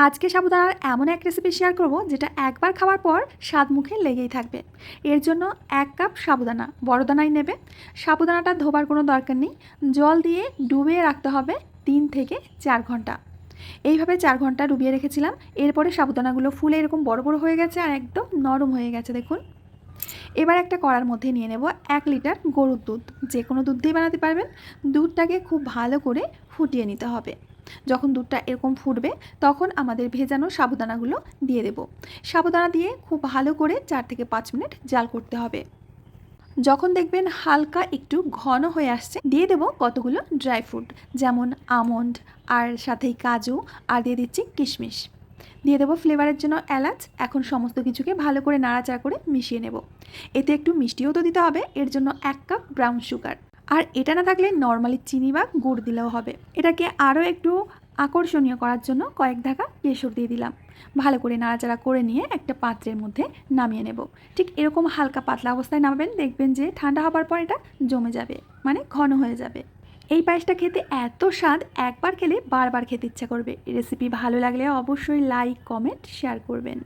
আজকে সাবুদানার এমন এক রেসিপি শেয়ার করব যেটা একবার খাওয়ার পর স্বাদ মুখে লেগেই থাকবে। এর জন্য 1 কাপ সাবুদানা, বড় দানাই নেবে। সাবুদানাটা ধোবার কোনো দরকার নেই, জল দিয়ে ডুবিয়ে রাখতে হবে 3 থেকে 4 ঘন্টা। এইভাবে 4 ঘন্টা ডুবিয়ে রেখেছিলাম। এরপরে সাবুদানাগুলো ফুলে এরকম বড় বড় হয়ে গেছে আর একদম নরম হয়ে গেছে দেখুন। এবার একটা কড়ার মধ্যে নিয়ে নেব 1 লিটার গরুর দুধ, যে কোনো দুধ দিয়ে বানাতে পারবেন। দুধটাকে খুব ভালো করে ফুটিয়ে নিতে হবে। যখন দুধটা এরকম ফুটবে তখন আমাদের ভেজানো সাবুদানাগুলো দিয়ে দেব। সাবুদানা দিয়ে খুব ভালো করে 4 থেকে 5 মিনিট জাল করতে হবে। যখন দেখবেন হালকা একটু ঘন হয়ে আসছে, দিয়ে দেব কতগুলো ড্রাই ফ্রুট, যেমন আমন্ড আর সাথেই কাজু, আর দিয়ে দিচ্ছি কিশমিশ। দিয়ে দেবো ফ্লেভারের জন্য এলাচ। এখন সমস্ত কিছুকে ভালো করে নাড়াচাড়া করে মিশিয়ে নেব। এতে একটু মিষ্টিও তো দিতে হবে, এর জন্য 1 কাপ ব্রাউন সুগার। আর এটা না থাকলে নর্মালি চিনি বা গুড় দিলেও হবে। এটাকে আরও একটু আকর্ষণীয় করার জন্য কয়েক ধাকা কেশর দিয়ে দিলাম। ভালো করে নাড়াচাড়া করে নিয়ে একটা পাত্রের মধ্যে নামিয়ে নেব। ঠিক এরকম হালকা পাতলা অবস্থায় নামাবেন, দেখবেন যে ঠান্ডা হবার পর এটা জমে যাবে, মানে ঘন হয়ে যাবে। এই পায়েসটা খেতে এত স্বাদ, একবার খেলে বারবার খেতে ইচ্ছা করবে। রেসিপি ভালো লাগলে অবশ্যই লাইক, কমেন্ট, শেয়ার করবেন।